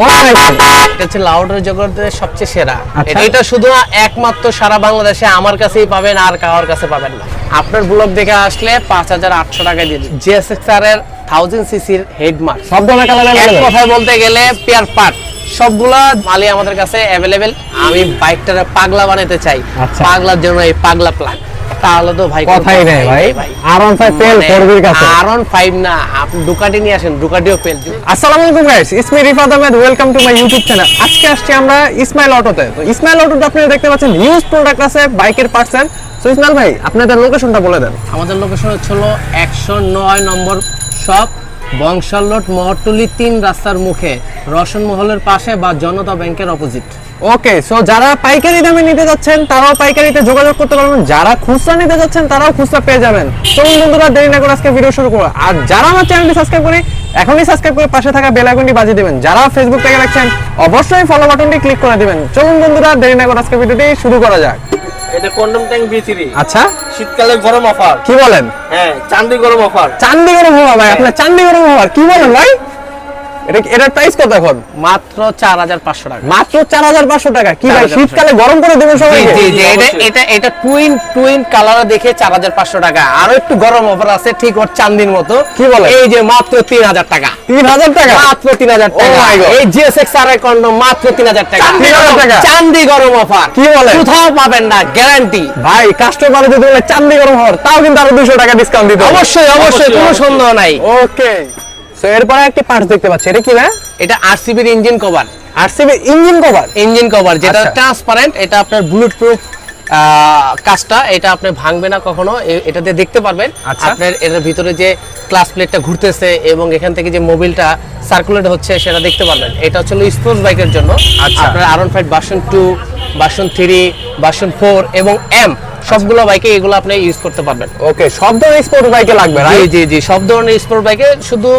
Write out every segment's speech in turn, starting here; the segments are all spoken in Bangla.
ও মাই গড, এটা হচ্ছে লাউডের জগতের সবচেয়ে সেরা। এটা শুধু একমাত্র সারা বাংলাদেশে আমার কাছেই পাবেন, আর কারোর কাছে পাবেন না। আপনার ব্লগ দেখে আসলে 5800 টাকা দিয়ে দিন। জিএসএক্সআর এর 1000 সিসির হেডমার্ক, সব ধরনের কালার এক अवेलेबल। কথায় বলতে গেলে পেয়ার পার্ট সবগুলা মালই আমাদের কাছে अवेलेबल। আমি বাইকটারে পাগলা বানাতে চাই, আচ্ছা। পাগলার জন্য এই পাগলা প্লাগ, তাহলে তো ভাই কথাই নেই ভাই। R15 পেল 4B কাছে, R15 না, আপনি ডুকাটি নিয়ে আসেন, ডুকাটিও পেল। আসসালামু আলাইকুম guys, Ismail Ahmed, welcome to my YouTube channel. আজকে আসছি আমরা ইসমাইল অটোতে। তো ইসমাইল অটোতে আপনারা দেখতে পাচ্ছেন ইউজ প্রোডাক্ট আছে, বাইকের পার্টস। সো ইসমাইল ভাই, আপনাদের লোকেশনটা বলে দেন। আমাদের লোকেশন হলো 109 নম্বর শপ, বংশাল রোড, মহট্টুলি 3 রাস্তার মুখে, রওশন মহলের পাশে বা জনতা ব্যাংকের অপোজিট। ওকে, সো যারা পাইকারি দামে নিতে যাচ্ছেন তারাও পাইকারিতে যোগাযোগ করতে পারবেন, যারা খুচরা নিতে যাচ্ছেন তারাও খুচরা পেয়ে যাবেন। চলুন বন্ধুরা, দেরি না করে আজকে ভিডিও শুরু করব। আর যারা আমার চ্যানেলটি সাবস্ক্রাইব করে এখনই সাবস্ক্রাইব করে পাশে থাকা বেল আইকনটি বাজিয়ে দিবেন। যারা ফেসবুক থেকে দেখছেন অবশ্যই ফলো বাটনটি ক্লিক করে দিবেন। চলুন বন্ধুরা, দেরি না করে আজকে ভিডিওটি শুরু করা যাক। এটা কন্ডম ট্যাঙ্ক B3। আচ্ছা, শীতকালে গরম অফার। কি বলেন? হ্যাঁ, চান্দি গরম অফার। চান্দি গরম হওয়া ভাই, আপনার চান্দি গরম হওয়ার কি বলেন ভাই? এটার প্রাইস কত এখন? মাত্র 4500 টাকা। মাত্র 4500 টাকা। কি ভাই, শীতকালে গরম করে দেবেন সবাইকে? জি জি, এটা টুইন কালার দেখে 4500 টাকা। আর একটু গরম অফার আছে, ঠিক ওর চান্দির মতো। কি বলেন? এই যে মাত্র 3000 টাকা। 3000 টাকা? মাত্র 3000 টাকা। Oh my God! এই জিএসএক্সআর এর কন্ডম মাত্র 3000 টাকা। 3000 টাকা? চান্দি গরম অফার। কি বলেন? কোথাও পাবেন না, গ্যারান্টি। ভাই, কাস্টমার যদি বলে চান্দি গরম হওয়ার, তাও কিন্তু আরো 200 টাকা ডিসকাউন্ট দিতে হবে। অবশ্যই অবশ্যই, কোনো সন্দেহ নাই। ওকে, সো এরপরে একটা পার্টস দেখতে পাচ্ছি, এটা কি ভাই? এটা আরসিবির engine cover. RCB engine cover. Engine cover যেটা আচ্ছা। ট্রান্সপারেন্ট, এটা আপনার বুলেট প্রুফ কাজটা, এটা আপনি ভাঙবে না কখনো, এটাতে দেখতে পারবেন। আচ্ছা। আপনার এর ভিতরে যে ক্লাস প্লেটটা ঘুরতেছে এবং এখান থেকে যে মোবিলটা সার্কুলেট হচ্ছে সেটা দেখতে পারবেন। এটা হচ্ছে স্পোর্টস বাইকের জন্য। আচ্ছা। আপনার R15 ভার্সন 2, ভার্সন 3, ভার্সন 4 এবং M সবগুলো বাইকে এগুলো আপনি ইউজ করতে পারবেন। ওকে, সব ধরনের স্পোর্ট বাইকে লাগবে, জি রাইট? জি জি, সব ধরনের স্পোর্ট বাইকে, শুধু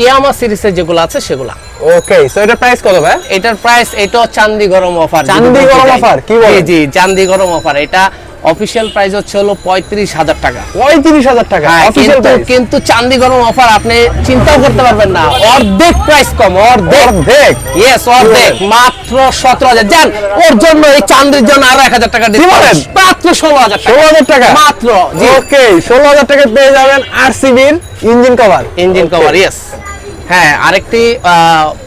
ইয়ামা সিরিজের যেগুলো আছে সেগুলা। ওকে, সো এটা প্রাইস কত ভাই? এটার প্রাইস, এটা চান্দি গরম অফার। চান্দি গরম অফার? কি বলেন? জি, চান্দি গরম অফার। এটা অফিশিয়াল প্রাইস হচ্ছে 35000 টাকা। 35000 টাকা অফিশিয়াল প্রাইস? কিন্তু চান্দি গরম অফার আপনি চিন্তাও করতে পারবেন না, অর্ধেক প্রাইস কম, অর্ধেক। ইয়েস, অর্ধেক, মাত্র 17000। জান, ওর জন্য এই চান্দির জন্য আরো 1000 টাকা ডিসকাউন্ট, মাত্র 16000 টাকা। 16000 টাকা মাত্র। ওকে, 16000 টাকা পেয়ে যাবেন আরসিবির engine cover. Engine cover, yes. হ্যাঁ, আরেকটি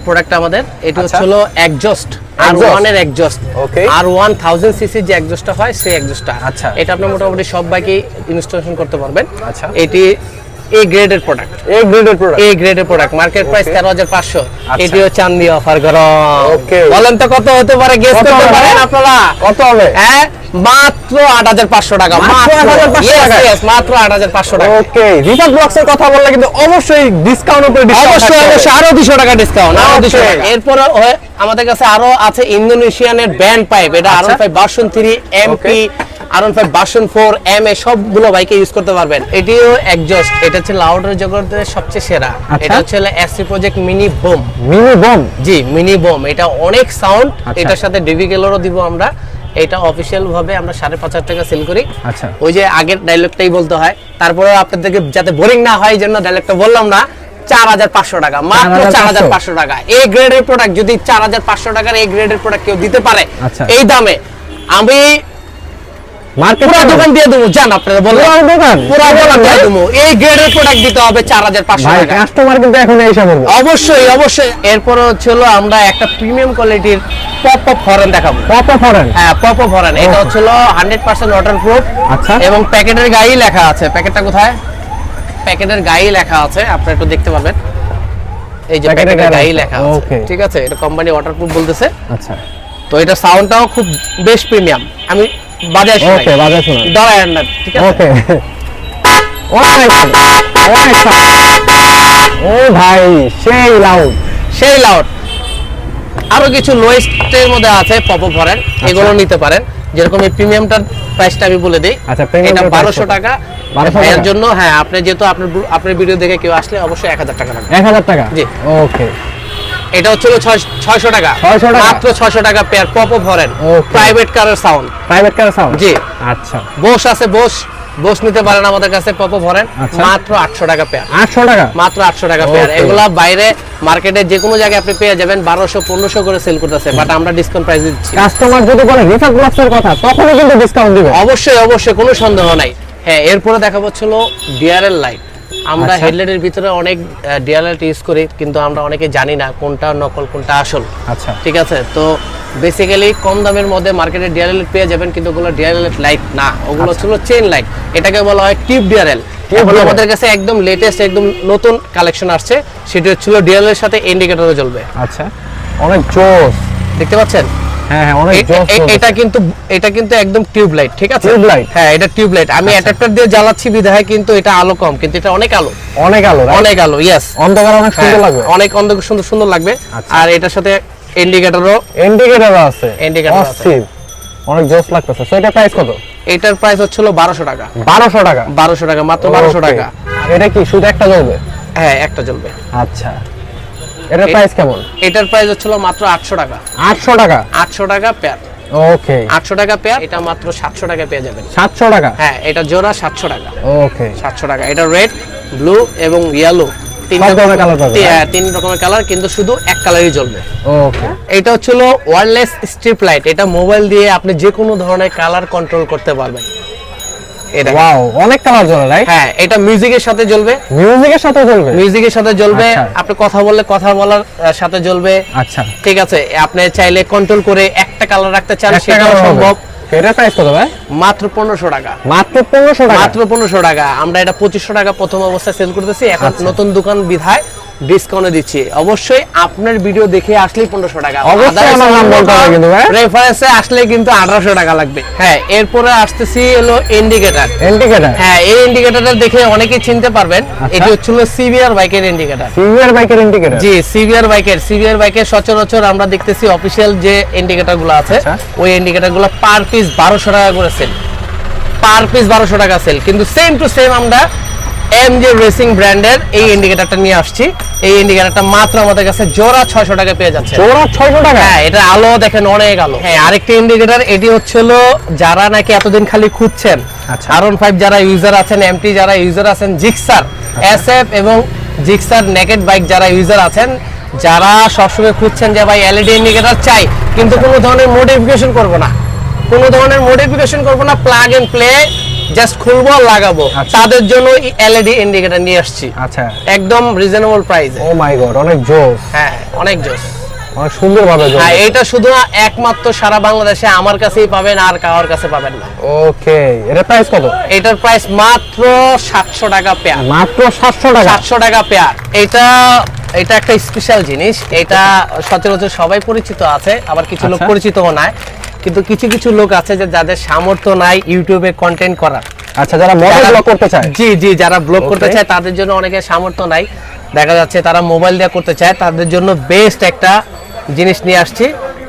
প্রোডাক্ট আমাদের, এটা হলো এক্সজস্ট, R1 এর এক্সজস্ট। ওকে, R1 1000 সিসি যে এক্সজস্টটা হয়, সেই এক্সজস্টটা। আচ্ছা। এটা আপনি মোটামুটি সব বাইকে ইনস্টলেশন করতে পারবেন। আচ্ছা। এটি এ গ্রেডের প্রোডাক্ট। এ গ্রেডের প্রোডাক্ট। এ গ্রেডের প্রোডাক্ট, মার্কেট প্রাইস 13500। আচ্ছা। এটিও চান্দি অফার গরম। ওকে, বলেন তো কত হতে পারে, গেস করতে পারেন আপনারা? কত হবে? হ্যাঁ, মাত্র 8500 টাকা। মাত্র 8500 টাকা? Yes, মাত্র 8500 টাকা। ওকে, রিপাক ব্লগসের কথা বললে কিন্তু অবশ্যই ডিসকাউন্ট উপরে ডিসকাউন্ট অবশ্যই অবশ্যই, আরো 200 টাকা ডিসকাউন্ট, আরো 200 Okay. টাকা। এরপর আমাদের কাছে আরো আছে ইন্দোনেশিয়ানের ব্যান্ড পাইপ। এটা আচ্ছা। R15 version 3 MP, R15 version 4 M এ সবগুলো বাইকে ইউজ করতে পারবেন। এটিও এক্সজস্ট, এটা হচ্ছে লাউডের জগতের সবচেয়ে সেরা। আচ্ছা। এটা হচ্ছে AC project mini bomb. Mini bomb? জি, মিনি বোম। এটা অনেক সাউন্ড। আচ্ছা। এটার সাথে ডিভিকেলরও দিব আমরা। এটা অফিশিয়াল ভাবে আমরা 5500 টাকা সেল করি। আচ্ছা। ওই যে আগের ডায়লগটাই বলতে হয়, তারপরে আপনাদেরকে যাতে বোরিং না হয় এই জন্য ডায়লগটা বললাম না। 4500 টাকা, মাত্র 4500 টাকা। এই গ্রেডের প্রোডাক্ট যদি 4500 টাকার এই গ্রেডের প্রোডাক্ট কেউ দিতে পারে আচ্ছা, এই দামে, আমি মার্কেট পুরো দোকান দিয়ে দেবো। জান, আপনারা বললেন পুরো দোকান? পুরো দোকান দিয়ে দেবো। এই গ্রেডের প্রোডাক্ট দিতে হবে 4500 ভাই, টাকা। কাস্টমার কিন্তু এখন এসে বলবো। অবশ্যই অবশ্যই। এরপর হলো আমরা একটা প্রিমিয়াম কোয়ালিটির পপ আপ হর্ন দেখাবো। Pop up horn? হ্যাঁ, পপ আপ হর্ন। এটা হচ্ছে 100% ওয়াটারপ্রুফ। আচ্ছা। এবং প্যাকেটের গায়েই লেখা আছে। প্যাকেটটা কোথায়? প্যাকেটের গায়েই লেখা আছে, আপনারা একটু দেখতে পারবেন। এই যে প্যাকেটের গায়েই লেখা আছে। ওকে, ঠিক আছে, এটা কোম্পানি ওয়াটারপ্রুফ বলতেছে। আচ্ছা। তো এটা সাউন্ডটাও খুব বেশ প্রিমিয়াম। আমি বাজায় শোনাই। ওকে, বাজায় শোনান। ডরায়েন না, ঠিক আছে? ওকে। ও মাই গড, অনেক সাউন্ড। ও ভাই, সেই লাউড, সেই লাউড। আরো কিছু লোয়েস্টের মধ্যে আছে পপ আপ হর্ন, এগুলো নিতে পারেন। যেরকম এই প্রিমিয়ামটার প্রাইসটা আমি বলে দেই। আচ্ছা, এটা 1200 টাকা। 1200 এর টাকা জন্য হ্যাঁ, আপনি যেহেতু আপনার ভিডিও দেখে কেউ আসলে অবশ্যই 1000 টাকা লাগবে। 1000 টাকা? জি। ওকে, এটা হচ্ছে 600 টাকা। 600 টাকা? মাত্র 600 টাকা pair pop up horn. Okay. Private কারের সাউন্ড। Private car sound? জি। আচ্ছা। বোস আছে, বোস বস নিতে পারেন আমাদের কাছে, পপো ভরেন, মাত্র 800 টাকা পেয়ার। 800 টাকা, মাত্র 800 টাকা পেয়ার। এগুলা বাইরে মার্কেটে যে কোনো জায়গায় আপনি পেয়ে যাবেন 1200-1500 করে সেল করতেছে, বাট আমরা ডিসকাউন্ট প্রাইস দিচ্ছি। কাস্টমার যদি বলে রিফাত ব্লগসের কথা তখনই কিন্তু ডিসকাউন্ট দিবেন। অবশ্যই অবশ্যই, কোনো সন্দেহ নাই। হ্যাঁ, এরপরে দেখাবো হলো ডিআরএল লাইট। আমরা হেডলাইটের ভিতরে অনেক ডিআরএল ইউজ করি, কিন্তু আমরা অনেকে জানি না কোনটা নকল কোনটা আসল। আচ্ছা, ঠিক ঠিক আছে। তো বেসিক্যালি কম দামের মধ্যে মার্কেটে ডিআরএল পেয়ে যাবেন, কিন্তু ওগুলো ডিআরএল লাইট না, ওগুলো ছিল চেইন লাইট। এটাকে বলা হয় টিউব ডিআরএল। এখন আমাদের কাছে একদম লেটেস্ট একদম নতুন কালেকশন আসছে, সেটা হচ্ছিল ডিআরএল এর সাথে ইন্ডিকেটরও জ্বলবে। আচ্ছা, অনেক জোস, দেখতে পাচ্ছেন? হ্যাঁ হ্যাঁ, অনেক জোস। এটা কিন্তু একদম টিউব লাইট, ঠিক আছে? টিউব লাইট, হ্যাঁ, এটা টিউব লাইট। আমি অ্যাডাপ্টার দিয়ে জ্বালাচ্ছি বিধায় কিন্তু এটা আলো কম, কিন্তু এটা অনেক আলো, অনেক আলো, অনেক আলো। ইয়েস, অন্ধকার অনেক সুন্দর লাগবে, অনেক অন্ধকার সুন্দর সুন্দর লাগবে। আর এটার সাথে ইন্ডিকেটরও আছে, অনেক জোস লাগতেছে। সো এটা প্রাইস কত? এটার প্রাইস হচ্ছিল 1200 টাকা। 1200 টাকা, 1200 টাকা, মাত্র 1200 টাকা। এটা কি শুধু একটা জ্বলবে? হ্যাঁ, একটা জ্বলবে। আচ্ছা, এটার প্রাইস কেমন? এটার প্রাইস হচ্ছিল মাত্র 800 টাকা। 800 টাকা, 800 টাকা পেয়ার। ওকে, 800 টাকা পেয়ার। এটা মাত্র 700 টাকা পেয়ে যাবেন। 700 টাকা? হ্যাঁ, এটা জোড়া 700 টাকা। ওকে, 700 টাকা। এটা রেড, ব্লু এবং ইয়েলো, তিন রকমের কালার, কিন্তু শুধু এক কালারই জ্বলবে। ওকে, এটা হচ্ছিল ওয়্যারলেস স্ট্রিপ লাইট। এটা মোবাইল দিয়ে আপনি যে কোনো ধরনের কালার কন্ট্রোল করতে পারবেন। এটা ওয়াও, অনেক কালার জ্বলে, রাইট? হ্যাঁ, এটা মিউজিকের সাথে জ্বলবে। মিউজিকের সাথে জ্বলবে? মিউজিকের সাথে জ্বলবে। আপনি কথা বললে কথা বলার সাথে জ্বলবে। আচ্ছা, ঠিক আছে। আপনি চাইলে কন্ট্রোল করে একটা কালার রাখতে চান, সেটাও সম্ভব। এটার প্রাইস কত ভাই? মাত্র 1500 টাকা। মাত্র 1500 টাকা? মাত্র 1500 টাকা। আমরা এটা 2500 টাকা প্রথম অবস্থায় সেল করতেছি, এখন নতুন দোকান বিধায় ডিসকাউন্টে দিচ্ছি। অবশ্যই আপনার ভিডিও দেখে আসলেই 1500 টাকা, অবশ্যই আমার নাম বলতে হবে কিন্তু ভাই, রেফারেন্সে আসলে কিন্তু 1800 টাকা লাগবে। হ্যাঁ, এরপরে আসতেছি হলো ইন্ডিকেটর। ইন্ডিকেটর? হ্যাঁ, এই ইন্ডিকেটরটা দেখে অনেকেই চিনতে পারবেন। এটি হচ্ছিল সিভিআর বাইকের ইন্ডিকেটর। সিভিআর বাইকের ইন্ডিকেটর? জি, সিভিআর বাইকের সচরাচর আমরা দেখতেছি অফিশিয়াল যে ইন্ডিকেটর গুলো আছে, ওই ইন্ডিকেটর গুলো পার পিস 1200 টাকা করে সেল। পার পিস 1200 টাকা সেল, কিন্তু সেম টু সেম আমরা এমজে রেসিং ব্র্যান্ডের এই ইন্ডিকেটরটা নিয়ে আসছি। এই ইন্ডিকেটরটা মাত্র আমাদের কাছে জোড়া 600 টাকা পেয়ে যাচ্ছে। জোড়া 600 টাকা? হ্যাঁ, এটা আলো দেখেন, অনেক আলো। হ্যাঁ, আরেকটা ইন্ডিকেটর, এটি হচ্ছিল যারা নাকি এতদিন খালি খুঁজছেন, R15 যারা ইউজার আছেন, এমটি যারা ইউজার আছেন, জিক্সার এসএফ এবং জিক্সার নেকেড বাইক যারা ইউজার আছেন, যারা সবসময় খুঁজছেন যে ভাই এলইডি ইন্ডিকেটর চাই, কিন্তু কোনো ধরনের মডিফিকেশন করব না, প্লাগ এন্ড প্লে, জাস্ট খুলবো আর লাগাবো, তাদের জন্য এলইডি ইন্ডিকেটর নিয়ে আসছি। আচ্ছা, একদম রিজনেবল প্রাইসে। ও মাই গড, অনেক জোস। হ্যাঁ, অনেক জোস, অনেক সুন্দর ভাবে জ্বলবে। হ্যাঁ, এটা শুধু একমাত্র সারা বাংলাদেশে আমার কাছেই পাবেন, আর কারোর কাছে পাবেন না। ওকে, এটার প্রাইস কত? এটার প্রাইস মাত্র 700 টাকা পেয়ার। মাত্র 700 টাকা? 700 টাকা পেয়ার। এটা একটা স্পেশাল জিনিস। এটা সচরাচর সবাই পরিচিত আছে, আবার কিছু লোক পরিচিতও না, কিন্তু কিছু কিছু লোক আছে যে যাদের সামর্থ্য নাই ইউটিউবে কন্টেন্ট করার। আচ্ছা, যারা মোবাইল ব্লগ করতে চায়? জি জি, যারা ব্লগ করতে চায় তাদের জন্য অনেকের সামর্থ্য নাই, দেখা যাচ্ছে তারা মোবাইল দিয়ে করতে চায়, তাদের জন্য বেস্ট একটা জিনিস নিয়ে আসছি।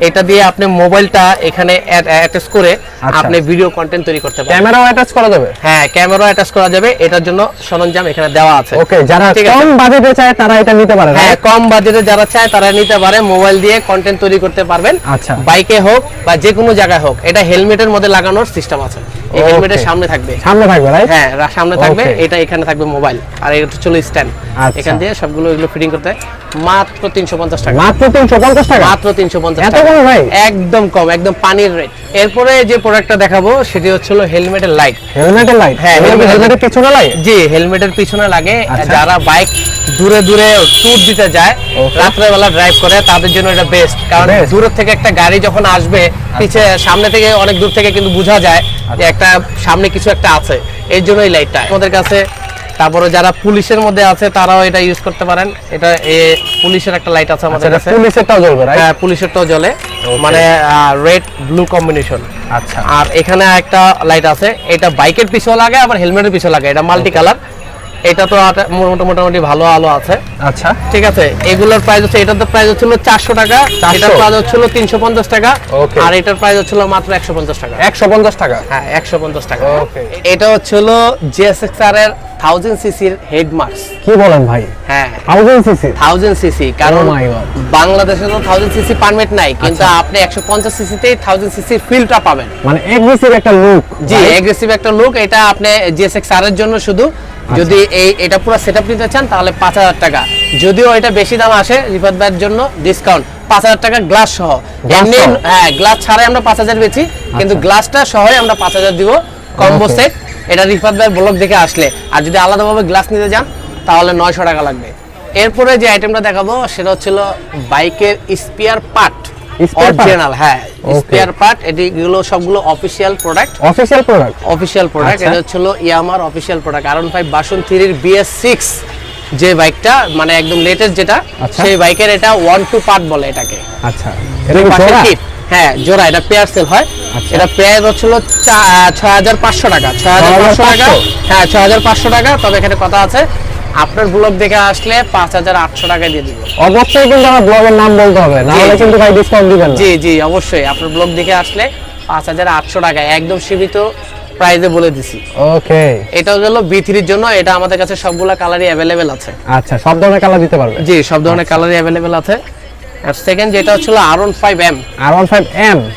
এটা দিয়ে আপনি মোবাইলটা এখানে অ্যাটাচ করে আপনি ভিডিও কন্টেন্ট তৈরি করতে পারবেন। ক্যামেরাও অ্যাটাচ করা যাবে? হ্যাঁ, ক্যামেরাও অ্যাটাচ করা যাবে। এটার জন্য সরঞ্জাম এখানে দেওয়া আছে। ওকে, যারা কম বাজেটে চায় তারা এটা নিতে পারে? হ্যাঁ, কম বাজেটে যারা চায় তারা নিতে পারে, মোবাইল দিয়ে কন্টেন্ট তৈরি করতে পারবেন। আচ্ছা, বাইকে হোক বা যে কোনো জায়গায় হোক। এটা হেলমেটের মধ্যে লাগানোর সিস্টেম আছে, এই হেলমেটের সামনে থাকবে। সামনে থাকবে, রাইট? হ্যাঁ, সামনে থাকবে। এটা এখানে থাকবে মোবাইল, আর এটা চলো স্ট্যান্ড। এখান দিয়ে সবগুলো এগুলো ফিটিং করতে মাত্র 350 টাকা। মাত্র 350 টাকা? মাত্র 350 টাকা। এত কম ভাই? একদম কম, একদম পানির রেট। এরপরে যে প্রোডাক্টটা দেখাবো সেটি হচ্ছিল হেলমেটের লাইট। হেলমেটের লাইট? হ্যাঁ, হেলমেটের পিছনে লাগে? জি, হেলমেটের পিছনে লাগে। যারা বাইক দূরে দূরে ট্যুর দিতে যায়, রাত্রে বেলা ড্রাইভ করে, তাদের জন্য এটা বেস্ট। কারণ দূর থেকে একটা গাড়ি যখন আসবে, সামনে থেকে অনেক দূর থেকে কিন্তু বোঝা যায় যে একটা সামনে কিছু একটা আছে, এর জন্য এই লাইটটা আমাদের কাছে। তারপরে যারা পুলিশের মধ্যে আছে তারাও এটা ইউজ করতে পারেন। এটা পুলিশের একটা লাইট আছে আমাদের কাছে। পুলিশেরটাও জ্বলবে, রাইট? হ্যাঁ, পুলিশেরটাও জ্বলে, মানে রেড ব্লু কম্বিনেশন। আচ্ছা, আর এখানে একটা লাইট আছে, এটা বাইকের পিছনে লাগে আবার হেলমেটের পিছনে লাগে, এটা মাল্টি কালার। এটা তো মোটামুটি ভালো আলো আছে। আচ্ছা ঠিক আছে, এগুলোর প্রাইস হচ্ছে, এটার তো প্রাইস হচ্ছিল 400 টাকা, এটার প্রাইস হচ্ছিল 350 টাকা, আর এটার প্রাইস হচ্ছিল মাত্র 150 টাকা। 150 টাকা? হ্যাঁ 150 টাকা। ওকে, এটা হচ্ছিল জিএসএক্সআর এর 1000 সিসির হেড মার্কস। কি বলেন ভাই? হ্যাঁ 1000 সিসি? 1000 সিসি, কারণ বাংলাদেশে তো 1000 সিসি পারমিট নাই, কিন্তু আপনি 150 সিসিতেই 1000 সিসি ফিলটা পাবেন। মানে এগ্রেসিভ একটা লুক। জি, এগ্রেসিভ একটা লুক। এটা আপনি জিএসএক্সআর এর জন্য শুধু, যদি এটা পুরো সেটআপ নিতে চান তাহলে 5000 টাকা। যদিও এটা বেশি দাম আসে, রিফাত ভাইয়ের জন্য ডিসকাউন্ট 5000 টাকা গ্লাস সহ। এমনি হ্যাঁ গ্লাস ছাড়াই আমরা 5000 বেচি, কিন্তু গ্লাসটা সহ আমরা 5000 দিব কম্বো সেট। এটা রিফাত ভাইয়ের ব্লগ দেখে আসলে। আর যদি আলাদাভাবে গ্লাস নিতে যান তাহলে 900 টাকা লাগবে। এরপরে যে আইটেমটা দেখাবো সেটা হচ্ছিল বাইকের স্পেয়ার পার্ট, অরিজিনাল। হ্যাঁ স্পেয়ার পার্ট, এগুলো সবগুলো অফিশিয়াল প্রোডাক্ট। এটা হচ্ছিল ইয়ামার অফিশিয়াল প্রোডাক্ট। R15 ভার্সন 3 এর BS6 যে বাইকটা, মানে একদম লেটেস্ট যেটা, সেই বাইকের এটা 1-2 পার্ট বলে এটাকে। আচ্ছা, এটা কি জোড়া? হ্যাঁ জোড়া, এটা পেয়ার সেল হয়। এটা প্রাইস হচ্ছিল 6500 টাকা। 6500 টাকা, হ্যাঁ 6500 টাকা। তবে এখানে কথা আছে, আপনার ব্লগ দেখে আসলে 5800 টাকা দিয়ে দিব। অবশ্যই কিন্তু আমার ব্লগের নাম বলতে হবে, না হলে কিন্তু ভাই ডিসকাউন্ট দিবেন না। জি জি অবশ্যই, আপনার ব্লগ দেখে আসলে 5800 টাকা একদম সীমিত প্রাইসে বলে দিছি। ওকে, এটা হলো B3 এর জন্য। এটা আমাদের কাছে সবগুলা কালারই अवेलेबल আছে। আচ্ছা, সব ধরনের কালার দিতে পারবে? জি, সব ধরনের কালারই अवेलेबल আছে। আর সেকেন্ড যেটা হচ্ছিল R15M।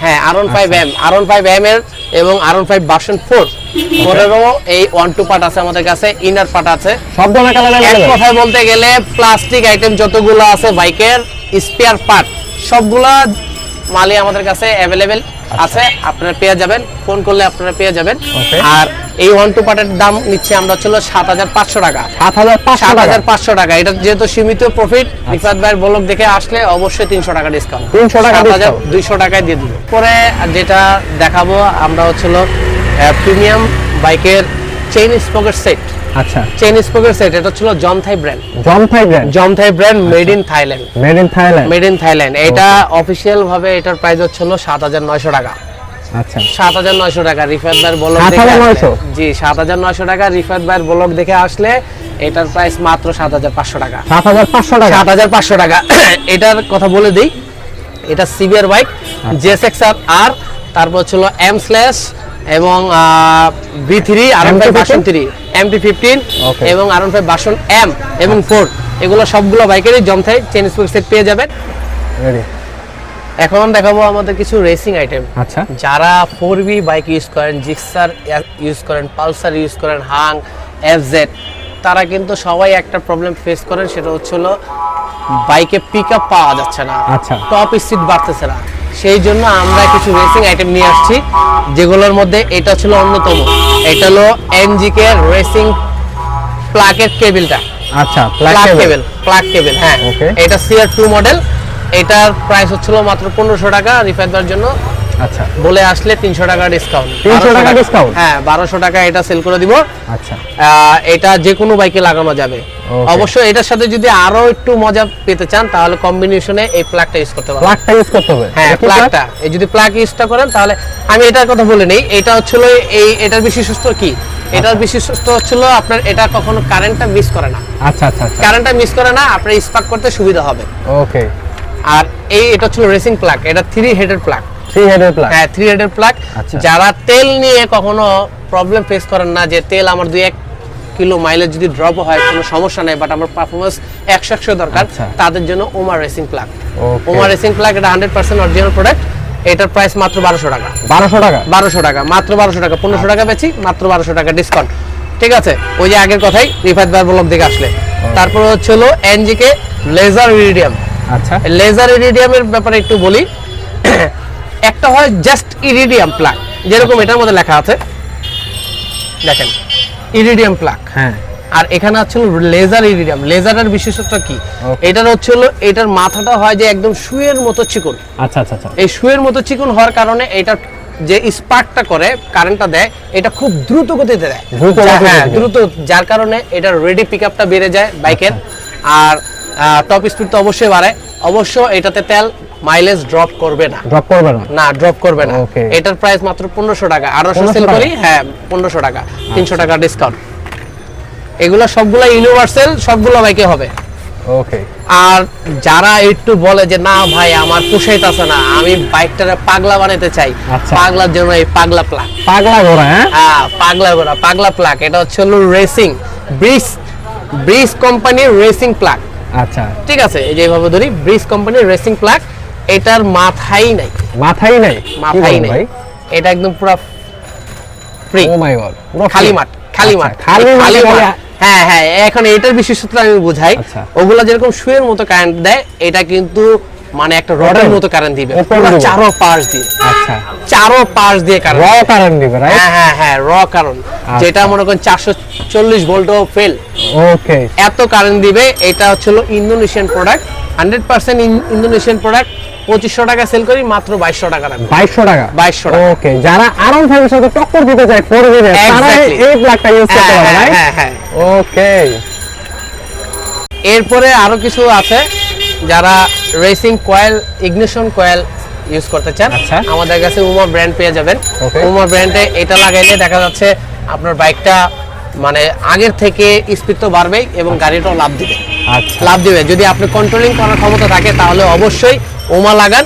হ্যাঁ R15M এর এবং R15 ভার্সন 4 এরও এই 1-2 পার্ট আছে আমাদের কাছে, ইনার পার্ট আছে, সব ধরনের কালার এক কথায় বলতে গেলে প্লাস্টিক আইটেম যতগুলো আছে বাইকের স্পেয়ার পার্ট সবগুলা মালই আমাদের কাছে अवेलेबल আছে। আপনারা পেয়ে যাবেন, ফোন করলে আপনারা পেয়ে যাবেন। আর এই 1-2 পার্টের দাম নিচ্ছে আমরা ছিল 7500 টাকা। 7500 টাকা। এটা যেহেতু সীমিত প্রফিট, রিফাত ভাইয়ের ব্লগ দেখে আসলে অবশ্যই 300 টাকা ডিসকাউন্ট, 7200 টাকায় দিয়ে দিব। পরে যেটা দেখাবো আমরা হচ্ছিল প্রিমিয়াম বাইকের চেইন স্পকেট সেট। আচ্ছা, চেইন স্পকেট সেট, এটা ছিল জমথাই ব্র্যান্ড। Made in Thailand. এটা অফিশিয়াল ভাবে এটার প্রাইস হচ্ছিল 7900 টাকা। আচ্ছা, 7900 টাকা। রিফাত ভাইয়ের ব্লগ দেখে, জি 7900 টাকা। রিফাত ভাইয়ের ব্লগ দেখে আসলে এটার প্রাইস মাত্র 7500 টাকা। 7500 টাকা। এটার কথা বলে দেই, এটা সিবিআর বাইক, জিএসএক্সআর আর, তারপর ছিল M/ এবং B3, R15 ভার্সন 3, MT15 এবং R15 ভার্সন M এবং 4, এগুলো সবগুলো বাইকেরই জমথাই চেইন স্পকেট সেট পেয়ে যাবেন। এখন দেখাবো আমাদের কিছু রেসিং আইটেম। আচ্ছা, যারা 4V বাইক ইউজ করেন, জিক্সার ইউজ করেন, পালসার ইউজ করেন, হাং, FZ, তারা কিন্তু সবাই একটা প্রবলেম ফেস করেন, সেটা হচ্ছিল বাইকে পিকআপ পাওয়া যাচ্ছে না, টপ স্পিড বাড়তেছে না। সেই জন্য আমরা কিছু রেসিং আইটেম নিয়ে আসছি, যেগুলোর মধ্যে এটা ছিল অন্যতম। এটা হলো NGK রেসিং প্লাগের কেবলটা। আচ্ছা, প্লাগ কেবল। হ্যাঁ, এটা CR2 মডেল। এটার প্রাইস হচ্ছিল মাত্র 1500 টাকা। রিফাত ভাইয়ের জন্য আচ্ছা বলে আসলে 300 টাকা ডিসকাউন্ট। 300 টাকা ডিসকাউন্ট? হ্যাঁ 1200 টাকা এটা সেল করে দিব। আচ্ছা, এটা যে কোনো বাইকে লাগানো যাবে। অবশ্যই এটার সাথে যদি আরো একটু মজা পেতে চান তাহলে কম্বিনেশনে এই প্লাগটা ইউজ করতে পারবেন। হ্যাঁ প্লাগটা, এই যদি প্লাগ ইউজটা করেন তাহলে, আমি এটার কথা বলে নেই, এটা হচ্ছিল এটার বিশেষত্ব কি, এটার বিশেষত্ব হচ্ছিল আপনার এটা কখনো কারেন্টটা মিস করে না। আচ্ছা, কারেন্টটা মিস করে না, আপনার স্পার্ক করতে সুবিধা হবে। ওকে। আর এটা হচ্ছিল রেসিং প্লাগ, এটা 3 হেডের প্লাগ। হ্যাঁ 3 হেডের প্লাগ। যারা তেল নিয়ে কখনো প্রবলেম ফেস করেন না, যে তেল আমার 2-1 কিলো মাইলেজ যদি ড্রপ হয় কোনো সমস্যা নাই, বাট আমার পারফরম্যান্স 100 দরকার, তাদের জন্য ওমার রেসিং প্লাগ। ওমার রেসিং প্লাগ এটা 100% অরিজিনাল প্রোডাক্ট। এটার প্রাইস মাত্র 1200 টাকা। 1200 টাকা, মাত্র 1200 টাকা। 1500 টাকা বেচি, মাত্র 1200 টাকা ডিসকাউন্ট। ঠিক আছে, ওই যে আগের কথাই, রিফাত ভাইয়ের ব্লগ দেখে আসলে। তারপর হচ্ছিল NGK লেজার ইরিডিয়াম। আচ্ছা, লেজার ইরিডিয়ামের ব্যাপারে একটু বলি। একটা হয় জাস্ট ইরিডিয়াম প্লাগ, যেরকম এটার মধ্যে লেখা আছে, দেখেন ইরিডিয়াম প্লাগ। হ্যাঁ, আর এখানে হচ্ছে লেজার ইরিডিয়াম। লেজারের বিশেষত্ব কি, এটার হচ্ছে এটার মাথাটা হয় যে একদম সুইয়ের মতো চিকন। আচ্ছা, এই সুইয়ের মতো চিকন হওয়ার কারণে এটা যে স্পার্কটা করে, কারেন্টটা দেয়, এটা খুব দ্রুত গতিতে দেয়। হ্যাঁ দ্রুত, যার কারণে এটার রেডি পিকআপটা বেড়ে যায় বাইকের। আর টপ স্পিড তো অবশ্যই বাড়ে। অবশ্য এটাতে তেল মাইলেজ ড্রপ করবে না। এটার প্রাইস মাত্র 1500 টাকা। 1800 সেল করি। হ্যাঁ 1500 টাকা, 300 টাকা ডিসকাউন্ট। এগুলো সবগুলো ইউনিভার্সাল, সবগুলো বাইকে হবে। ওকে। আর যারা একটু বলে যে না ভাই আমার পোষাইতেছে না, আমি বাইকটারে পাগলা বানাতে চাই, পাগলার জন্য এই পাগলা প্লাগ। পাগলা ঘোড়া? হ্যাঁ, পাগলা ঘোড়া, পাগলা প্লাগ। এটা হচ্ছে হলো রেসিং ব্রিজ কোম্পানির রেসিং প্লাগ। আচ্ছা, ঠিক আছে, এই যে এইভাবে ধরি, ব্রিজ কোম্পানির রেসিং প্লাগ। এটার মাথাই নাই, মাথাই নাই, মাথাই নাই। এটা একদম পুরো ফ্রি। ও মাই গড, খালি মাঠ, খালি মাঠ, খালি মাঠ। হ্যাঁ হ্যাঁ, এখন এটার বিশেষত্ব আমি বুঝাই। ওগুলা যেরকম সুয়ের মতো কারেন্ট দেয়, এটা কিন্তু মানে একটা রডের মতো কারেন্ট দিবে, চারো পাশ দিয়ে। আচ্ছা, চারো পাশ দিয়ে কারেন্ট, র কারেন্ট দিবে, রাইট? হ্যাঁ হ্যাঁ হ্যাঁ, র কারেন্ট, যেটা মনে করেন 440 ভোল্টও ফেল। ওকে, এত কারেন্ট দিবে। এটা হচ্ছে ইন্দোনেশিয়ান প্রোডাক্ট, 100% ইন্দোনেশিয়ান প্রোডাক্ট। 2500 টাকা সেল করি, মাত্র 2200 টাকা রাখবো। 2200 টাকা? 2200 টাকা। ওকে, যারা আরন 5 এর সাথে টক্কর দিতে চায় 4 এর, তারা এই প্লাগটা ইউজ করতে পারে, রাইট? হ্যাঁ হ্যাঁ, ওকে। এরপরে আরো কিছু আছে, যারা racing coil, ignition coil use করতে চান, আমাদের কাছে উমা ব্র্যান্ড পেয়ে যাবেন। উমা ব্র্যান্ডে এটা লাগাইলে দেখা যাচ্ছে আপনার বাইকটা মানে আগের থেকে স্পিড তো বাড়বে এবং গাড়িটাও লাভ দিবে। আচ্ছা, লাভ দিবে। যদি আপনি কন্ট্রোলিং করার ক্ষমতা থাকে তাহলে অবশ্যই ওমা লাগান।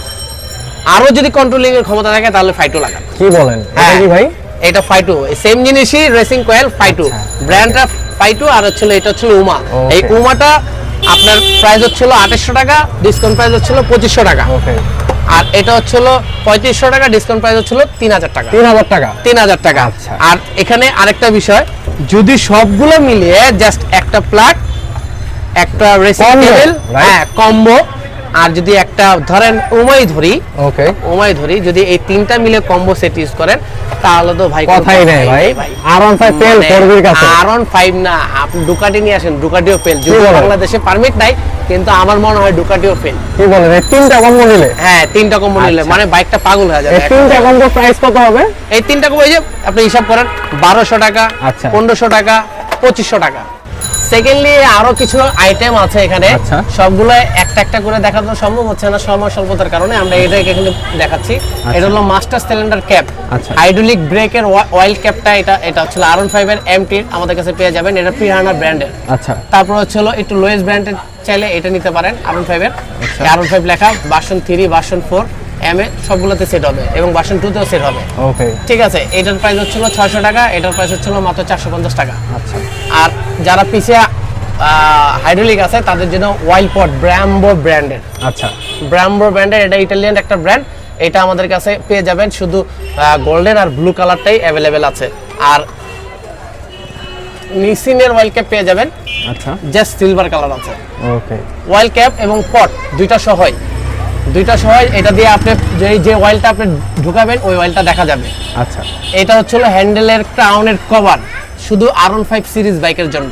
আরো যদি কন্ট্রোলিং এর ক্ষমতা থাকে তাহলে ফাইটো লাগান। কি বলেন? এটা কি ভাই? এটা ফাইটো, সেম জিনিসই, রেসিং কয়েল ফাইটো, ব্র্যান্ডটা ফাইটো। আর হচ্ছে এটা হচ্ছে উমা। এই উমাটা আপনার প্রাইস হচ্ছিল 2800 টাকা, ডিসকাউন্ট প্রাইস হচ্ছিল 2500 টাকা। ওকে। আর এটা হচ্ছিল 3500 টাকা, ডিসকাউন্ট প্রাইস হচ্ছিল 3000 টাকা। 3000 টাকা? 3000 টাকা। আর এখানে আরেকটা বিষয়, যদি সবগুলো মিলিয়ে জাস্ট একটা প্লাগ, একটা রেসিং কেবল, হ্যাঁ কম্বো, আর যদি একটা ধরেন ওমাই ধরি, ওকে ওমাই ধরি, যদি এই তিনটা মিলে কম্বো সেট ইউজ করেন তাহলে তো ভাই কথাই নাই ভাই। আরন 5 ফেল করবির কাছে। আরন 5 না, আপনি ডুকাটি নিয়ে আসেন, ডুকাটিও ফেল। যদি বাংলাদেশে পারমিট নাই, কিন্তু আমার মনে হয় ডুকাটিও ফেল। কি বলেন? এই তিনটা কম্বো নিলে? হ্যাঁ, তিনটা কম্বো নিলে মানে বাইকটা পাগল হয়ে যাবে। এই তিনটা কম্বো প্রাইস কত হবে? এই তিনটা কম্বো এই যে আপনি হিসাব করেন, 1200 টাকা, 1500 টাকা, 2500 টাকা। সেকেন্ডলি আরো কিছু আইটেম আছে এখানে, সবগুলো একটা একটা করে দেখানো সম্ভব হচ্ছে না সময় স্বল্পতার কারণে। আমরা এটাকে এখানে দেখাচ্ছি। এটা হলো মাস্টার সিলিন্ডার ক্যাপ, হাইড্রোলিক ব্রেকের অয়েল ক্যাপটা। এটা হচ্ছে আরন 5 এর এমটি, আমাদের কাছে পেয়ে যাবেন। এটা প্রিহানা ব্র্যান্ডের। আচ্ছা, তারপর হচ্ছে একটু লোয়েস্ট ব্র্যান্ডের চাইলে এটা নিতে পারেন, আরন 5 এর। আরন 5 লেখা, ভার্সন 3, ভার্সন 4 এম এ সবগুলোতে সেট হবে এবং ভার্সন 2 তেও সেট হবে। ওকে, ঠিক আছে। এটার প্রাইস হচ্ছিল 600 টাকা, এটার প্রাইস হচ্ছিল মাত্র 450 টাকা। আচ্ছা, আর যারা পিছিয়ে হাইড্রোলিক আছে তাদের জন্য ওয়াইল পট, ব্র্যাম্বো ব্র্যান্ডের। আচ্ছা, ব্র্যাম্বো ব্র্যান্ডের, এটা ইটালিয়ান একটা ব্র্যান্ড। এটা আমাদের কাছে পেয়ে যাবেন, শুধু গোল্ডেন আর ব্লু কালারটাই অ্যাভেলেবেল আছে। আর নিসিনের ওয়াইল ক্যাপ পেয়ে যাবেন, আচ্ছা, জাস্ট সিলভার কালার আছে। ওকে, ওয়াইল ক্যাপ এবং পট দুইটা সহই, এটা দিয়ে আপনি যে অয়েলটা আপনি ঢুকাবেন ওই অয়েলটা দেখা যাবে। আচ্ছা, এটা হচ্ছে হ্যান্ডেলের ক্রাউনের কভার, শুধু আরন 5 সিরিজ বাইকের জন্য।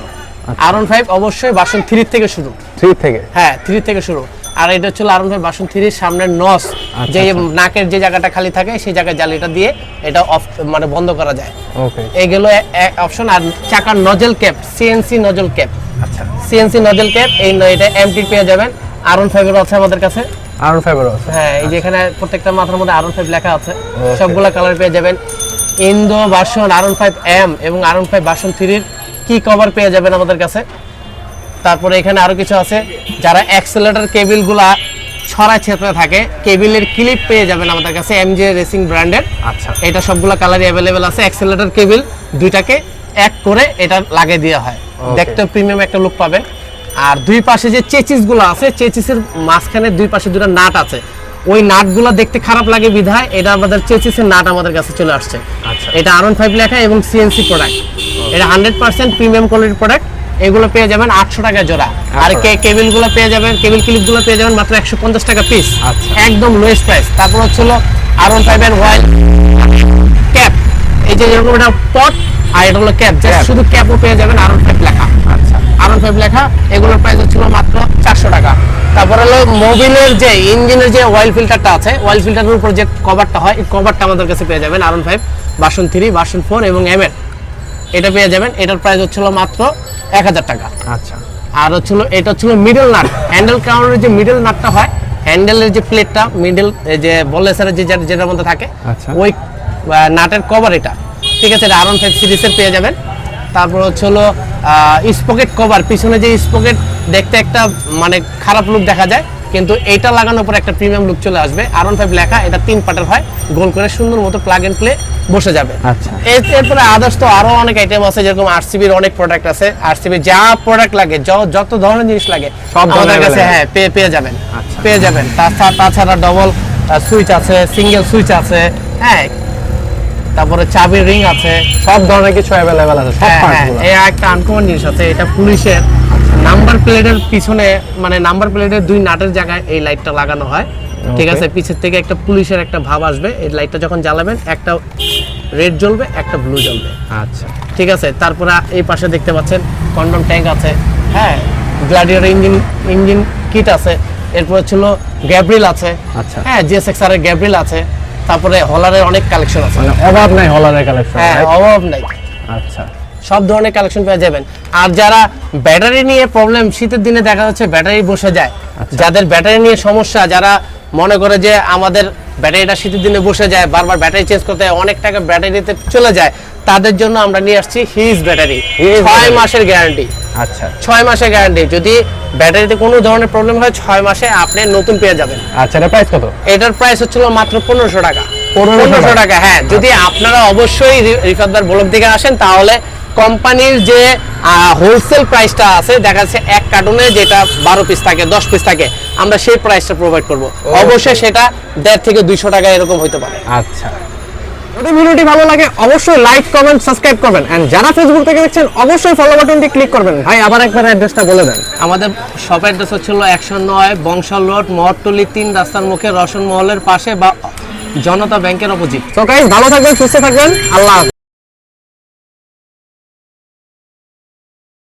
আরন 5 অবশ্যই ভার্সন 3 থেকে শুরু। 3 থেকে? হ্যাঁ, 3 থেকে শুরু। আর এটা হচ্ছে আরন 5 ভার্সন 3 সামনের নস, যে নাকের যে জায়গাটা খালি থাকে সেই জায়গায় জালিটা দিয়ে এটা অফ মানে বন্ধ করা যায়। ওকে, এইগুলো অপশন। আর চাকার nozzle cap, CNC nozzle cap. আচ্ছা, সিএনসি নজল ক্যাপ, এটা এমটি পেয়ে যাবেন। আরন 5 এর আছে আমাদের কাছে। আরন 5 এর আছে? হ্যাঁ, এই যে এখানে প্রত্যেকটা মাথার মধ্যে আরন 5 লেখা আছে। সবগুলা কালার পেয়ে যাবেন। ইন্দো ভার্সন আরন 5 এম এবং আরন 5 ভার্সন 3 এর কি কভার পেয়ে যাবেন আমাদের কাছে। তারপরে এখানে আরো কিছু আছে, যারা অ্যাক্সেলারেটর কেবলগুলা ছড়ায় ছেঁচড়ে থাকে, কেবলের ক্লিপ পেয়ে যাবেন আমাদের কাছে, এমজে রেসিং ব্র্যান্ডের। আচ্ছা, এটা সবগুলা কালারই অ্যাভেলেবেল আছে। অ্যাক্সেলারেটর কেবল দুইটাকে এক করে এটা লাগিয়ে দেওয়া হয়, দেখতে প্রিমিয়াম একটা লুক পাবেন। আর দুই পাশে যে চেচিসগুলো আছে, চেচিসের মাঝখানে দুই পাশে দুটো নাট আছে, ওই নাটগুলো দেখতে খারাপ লাগে বিধায় এটা আমাদের চেচিসের নাট আমাদের কাছে চলে আসছে। আচ্ছা, এটা আরন 5 লেখা এবং সিএনসি প্রোডাক্ট। এটা 100% প্রিমিয়াম কোয়ালিটির প্রোডাক্ট। এগুলো পেয়ে যাবেন 800 টাকা জোড়া। আর কেবলগুলো পেয়ে যাবেন, কেবল ক্লিপগুলো পেয়ে যাবেন মাত্র 150 টাকা পিস, একদম লোয়েস্ট প্রাইস। তারপর হচ্ছিল আরন 5 এর ওয়াইল ক্যাপ, এই যে এরকম একটা পট, আর এটা হলো ক্যাপ, শুধু ক্যাপও পেয়ে যাবেন আরন 5 লেখা। আচ্ছা, আরন 5 লেখা, এগুলোর প্রাইস হচ্ছিল মাত্র 400 টাকা। তারপর হলো মোবিলের যে ইঞ্জিনের যে অয়েল ফিল্টারটা আছে, অয়েল ফিল্টারের উপর যে কভারটা হয়, এই কভারটা আমাদের কাছে পেয়ে যাবেন আরন 5 ভার্সন 3, ভার্সন 4 এবং এম এর। এটা পেয়ে যাবেন, এটার প্রাইস হচ্ছিল মাত্র 1000 টাকা। আচ্ছা, আর হচ্ছিল এটা হচ্ছিল মিডল নাট, হ্যান্ডেল ক্রাউনের যে মিডল নাটটা হয়, হ্যান্ডেলের যে প্লেটটা মিডল যে বলেসারের যেটার মধ্যে থাকে, ওই নাটের কভার এটা। ঠিক আছে, এটা আরন 5 সিরিজের পেয়ে যাবেন। তারপর হচ্ছে হলো স্পকেট কভার, পিছনে যে স্পকেট দেখতে একটা মানে খারাপ লুক দেখা যায়, কিন্তু এইটা লাগানোর পর একটা প্রিমিয়াম লুক চলে আসবে। R15 লেখা, এটা 3 পার্টের হয়, গোল করে সুন্দর মতো প্লাগ এন্ড প্লে বসে যাবে। আচ্ছা, এরপরে আদার্স তো আরো অনেক আইটেম আছে, যেরকম আরসিবির অনেক প্রোডাক্ট আছে। আরসিবির যা প্রোডাক্ট লাগে, যত ধরনের জিনিস লাগে সব আমাদের কাছে হ্যাঁ পেয়ে যাবেন, পেয়ে যাবেন। তাছাড়া ডবল সুইচ আছে, সিঙ্গেল সুইচ আছে, হ্যাঁ, তারপরে চাবির রিং আছে, সব ধরনের কিছু অ্যাভেলেবেল আছে, সব পার্টসগুলো। এই একটা আনকমন জিনিস আছে, এটা পুলিশের নাম্বার প্লেটের পিছনে, মানে নাম্বার প্লেটের 2 নাটের জায়গায় এই লাইটটা লাগানো হয়, ঠিক আছে। পিছের থেকে একটা পুলিশের একটা ভাব আসবে, এই লাইটটা যখন জ্বালাবেন একটা রেড জ্বলবে, একটা ব্লু জ্বলবে। আচ্ছা, ঠিক আছে। তারপরে এই পাশে দেখতে পাচ্ছেন কন্ডম ট্যাঙ্ক আছে, হ্যাঁ, গ্ল্যাডিয়েটর ইঞ্জিন কিট আছে, এরপর ছিল গ্যাব্রিল আছে, আচ্ছা, হ্যাঁ, জিএসএক্সআর এর গ্যাব্রিল আছে, তারপরে হলারের অনেক কালেকশন আছে, মানে অভাব নাই হলারের কালেকশন। হ্যাঁ, অভাব নাই। আচ্ছা, সব ধরনের কালেকশন পেয়ে যাবেন। আর যারা ব্যাটারি নিয়ে প্রবলেম, শীতের দিনে দেখা যাচ্ছে ব্যাটারি বসে যায়, যাদের ব্যাটারি নিয়ে সমস্যা, যারা মনে করে যে আমাদের ব্যাটারিটা শীতের দিনে বসে যায়, বারবার ব্যাটারি চেঞ্জ করতে হয়, অনেক টাকা ব্যাটারিতে চলে যায়, তাদের জন্য আমরা নিয়ে আসছি হিজ ব্যাটারি, 6 মাসের গ্যারান্টি। আচ্ছা, 6 মাসের গ্যারান্টি, যদি ব্যাটারিতে কোনো ধরনের প্রবলেম হয় 6 মাসে আপনি নতুন পেয়ে যাবেন। আচ্ছা, এটার প্রাইস কত? এটার প্রাইস হচ্ছিল মাত্র 1500 টাকা। 1500 টাকা, হ্যাঁ। যদি আপনারা অবশ্যই রিফাতদার ব্লগ থেকে আসেন, তাহলে কোম্পানির যে হোলসেল প্রাইসটা আছে, দেখা যাচ্ছে এক কার্টুনে যেটা 12 পিস থাকে, 10 পিস থাকে, আমরা সেই প্রাইসটা প্রোভাইড করব। অবশ্যই সেটা 1.5 থেকে 200 টাকা এরকম হতে পারে। আচ্ছা, যদি ভিডিওটি ভালো লাগে অবশ্যই লাইক, কমেন্ট, সাবস্ক্রাইব করবেন, এন্ড যারা ফেসবুক থেকে দেখছেন অবশ্যই ফলো বাটনটি ক্লিক করবেন। ভাই আবার একবার অ্যাড্রেসটা বলে দেন। আমাদের শপ অ্যাড্রেস হচ্ছিল 109 বংশাল রোড, মহট্টলি 3 রাস্তার মুখে, রসন মহলের পাশে বা জনতা ব্যাংকের অপোজিট। সো গাইস, ভালো থাকবেন, সুস্থ থাকবেন, আল্লাহ হাফেজ।